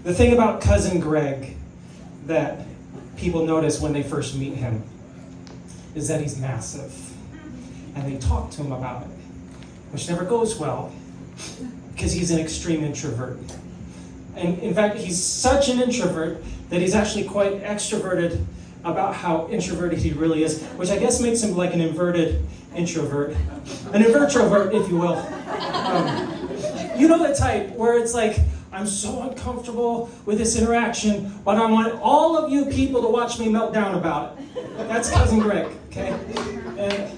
The thing about Cousin Greg that people notice when they first meet him is that he's massive. And they talk to him about it, which never goes well because he's an extreme introvert. And in fact, he's such an introvert that he's actually quite extroverted about how introverted he really is, which I guess makes him like an inverted introvert. An invertrovert, if you will. You know the type where it's like, I'm so uncomfortable with this interaction, but I want all of you people to watch me melt down about it. That's Cousin Greg, okay? And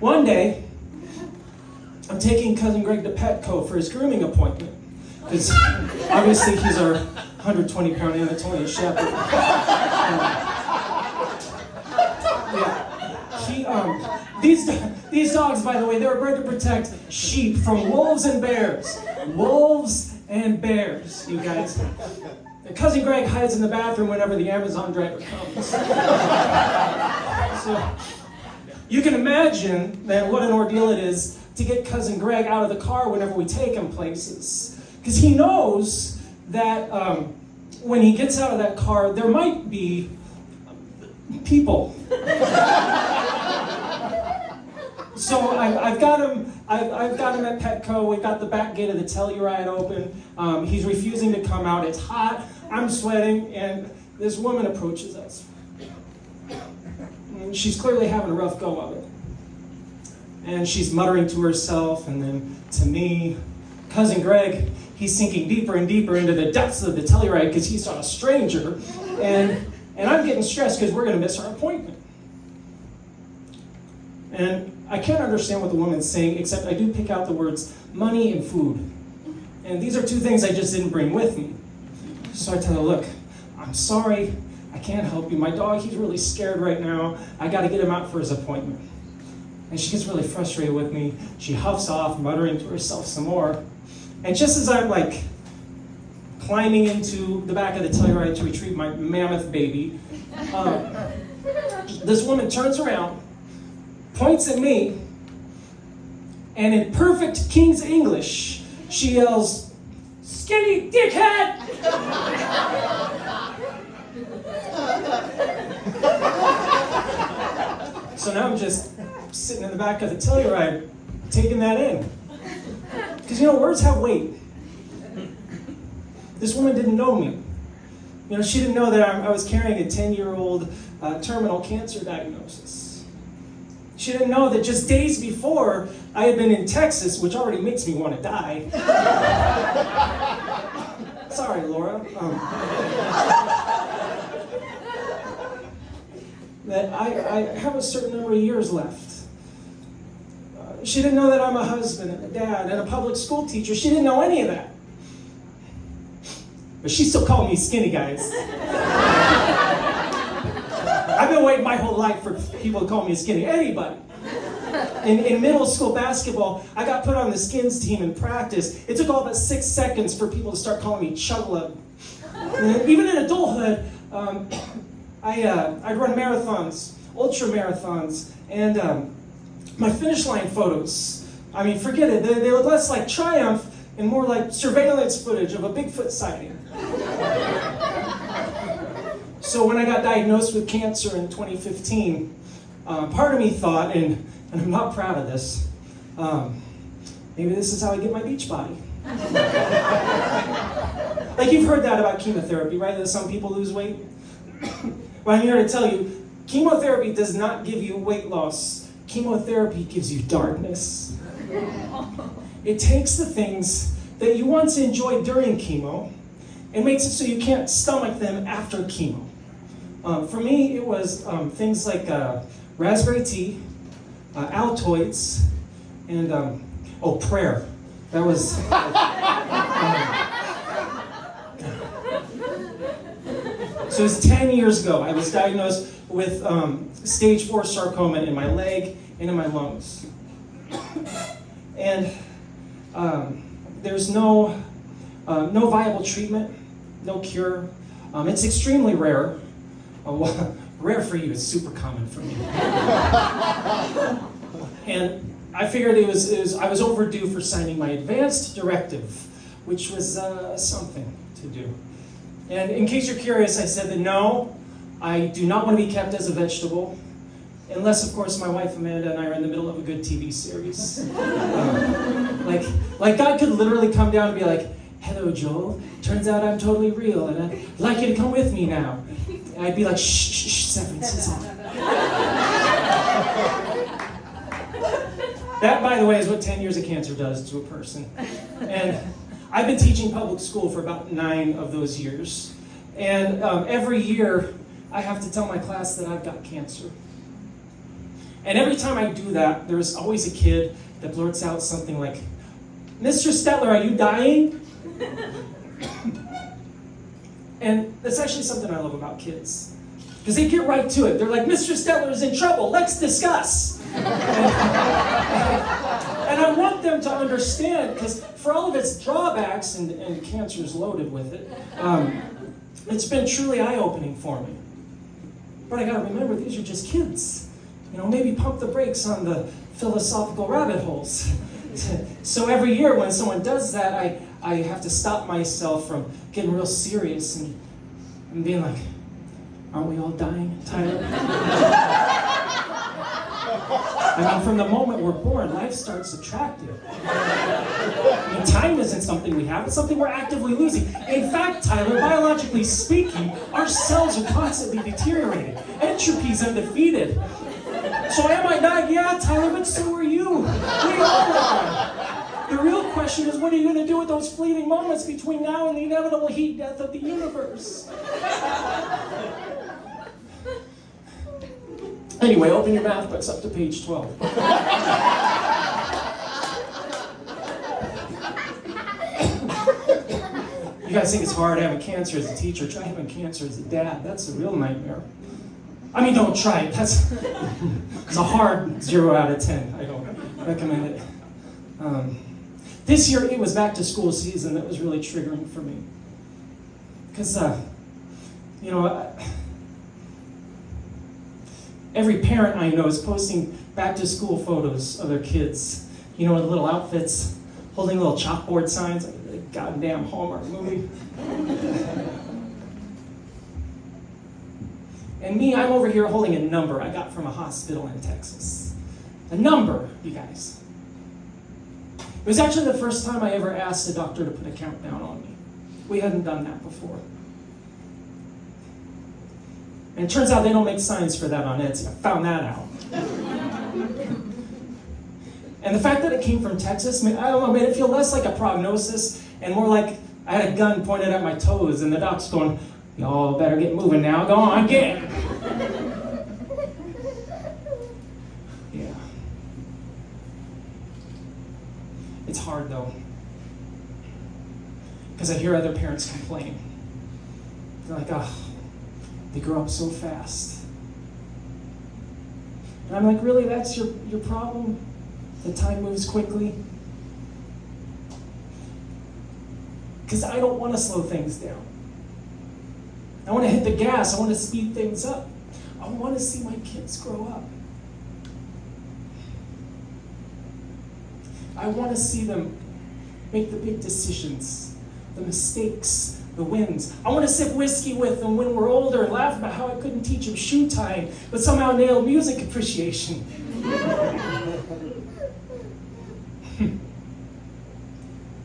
one day, I'm taking Cousin Greg to Petco for his grooming appointment, because obviously he's our 120-pound Anatolian Shepherd. These dogs, by the way, they were bred to protect sheep from wolves and bears. Wolves and bears, you guys. And Cousin Greg hides in the bathroom whenever the Amazon driver comes. So you can imagine that what an ordeal it is to get Cousin Greg out of the car whenever we take him places. Because he knows that when he gets out of that car, there might be people. So I've got him at Petco. We've got the back gate of the Telluride open. He's refusing to come out. It's hot. I'm sweating, and this woman approaches us. And she's clearly having a rough go of it. And she's muttering to herself, and then to me, Cousin Greg, he's sinking deeper and deeper into the depths of the Telluride because he saw a stranger, and I'm getting stressed because we're going to miss our appointment. And I can't understand what the woman's saying, except I do pick out the words money and food. And these are two things I just didn't bring with me. So I tell her, look, I'm sorry, I can't help you. My dog, he's really scared right now. I got to get him out for his appointment. And she gets really frustrated with me. She huffs off, muttering to herself some more. And just as I'm like climbing into the back of the Telluride to retrieve my mammoth baby, this woman turns around, points at me, and in perfect King's English, she yells, "Skinny dickhead!" So now I'm just sitting in the back of the Telluride, taking that in. Because, words have weight. This woman didn't know me. She didn't know that I was carrying a 10-year-old terminal cancer diagnosis. She didn't know that just days before, I had been in Texas, which already makes me want to die. Sorry, Laura. That I have a certain number of years left. She didn't know that I'm a husband and a dad and a public school teacher. She didn't know any of that. But she still called me skinny, guys. I've been waiting my whole life for people to call me skinny. Anybody. In middle school basketball, I got put on the skins team in practice. It took all but 6 seconds for people to start calling me Chug-Lug. Even in adulthood, I'd run marathons, ultra marathons, and my finish line photos, forget it. They look less like triumph and more like surveillance footage of a Bigfoot sighting. So when I got diagnosed with cancer in 2015, part of me thought, and I'm not proud of this, maybe this is how I get my beach body. Like you've heard that about chemotherapy, right? That some people lose weight. Well, I'm here to tell you, chemotherapy does not give you weight loss. Chemotherapy gives you darkness. It takes the things that you once enjoyed during chemo and makes it so you can't stomach them after chemo. For me, it was things like raspberry tea, Altoids, and prayer. That was... So it was 10 years ago. I was diagnosed with stage 4 sarcoma in my leg and in my lungs. And there's no viable treatment, no cure. It's extremely rare. Rare for you, it's super common for me. And I figured I was overdue for signing my advanced directive, which was something to do. And in case you're curious, I said that no, I do not want to be kept as a vegetable, unless, of course, my wife Amanda and I are in the middle of a good TV series. Like God could literally come down and be like, "Hello, Joel. Turns out I'm totally real, and I'd like you to come with me now." And I'd be like, "Shh, Severance is on." That, by the way, is what 10 years of cancer does to a person. And I've been teaching public school for about 9 of those years. And every year, I have to tell my class that I've got cancer. And every time I do that, there's always a kid that blurts out something like, "Mr. Stetler, are you dying?" And that's actually something I love about kids. Because they get right to it. They're like, "Mr. Stetler is in trouble. Let's discuss." And I want them to understand, because for all of its drawbacks, and cancer is loaded with it, it's been truly eye-opening for me. But I gotta remember, these are just kids. Maybe pump the brakes on the philosophical rabbit holes. So every year when someone does that, I have to stop myself from getting real serious and being like, "Aren't we all dying, Tyler?" I mean, from the moment we're born, life starts attractive. I mean, time isn't something we have, it's something we're actively losing. In fact, Tyler, biologically speaking, our cells are constantly deteriorating. Entropy's undefeated. So am I dying? Yeah, Tyler, but so are you. We all are. The real question is, what are you going to do with those fleeting moments between now and the inevitable heat death of the universe? Anyway, open your math books up to page 12. You guys think it's hard having cancer as a teacher? Try having cancer as a dad. That's a real nightmare. I mean, don't try it. It's a hard 0 out of 10. I don't recommend it. This year, it was back to school season that was really triggering for me. Because, every parent I know is posting back to school photos of their kids, in little outfits, holding little chalkboard signs, like a goddamn Hallmark movie. And me, I'm over here holding a number I got from a hospital in Texas. A number, you guys. It was actually the first time I ever asked a doctor to put a countdown on me. We hadn't done that before. And it turns out they don't make signs for that on Etsy. I found that out. And the fact that it came from Texas, I don't know, made it feel less like a prognosis and more like I had a gun pointed at my toes and the doc's going, "Y'all better get moving now. Go on, get." Yeah. It's hard though. Because I hear other parents complain. They're like, "Oh, they grow up so fast." And I'm like, really, that's your problem? The time moves quickly? Because I don't want to slow things down. I want to hit the gas. I want to speed things up. I want to see my kids grow up. I want to see them make the big decisions, the mistakes, the wins. I want to sip whiskey with them when we're older and laugh about how I couldn't teach them shoe tying, but somehow nailed music appreciation.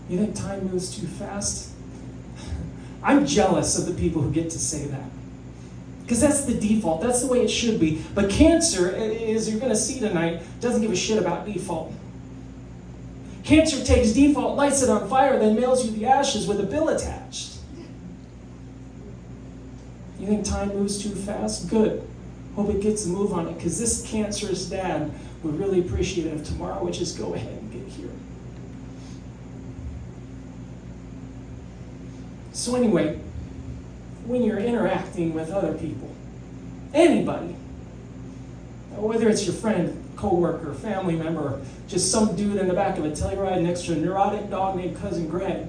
You think time moves too fast? I'm jealous of the people who get to say that. Because that's the default. That's the way it should be. But cancer, as you're going to see tonight, doesn't give a shit about default. Cancer takes default, lights it on fire, then mails you the ashes with a bill attached. You think time moves too fast? Good. Hope it gets a move on it, because this cancerous dad would really appreciate it if tomorrow would just go ahead and get here. So anyway, when you're interacting with other people, anybody, whether it's your friend, coworker, family member, just some dude in the back of a Telluride next to a neurotic dog named Cousin Greg,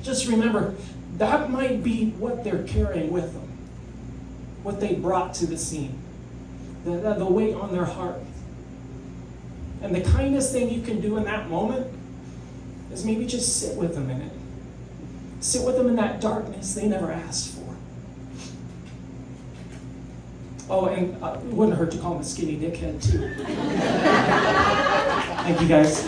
just remember, that might be what they're carrying with them, what they brought to the scene, the weight on their heart. And the kindest thing you can do in that moment is maybe just sit with them in it. Sit with them in that darkness they never asked for. Oh, and it wouldn't hurt to call him a skinny dickhead, too. Thank you, guys.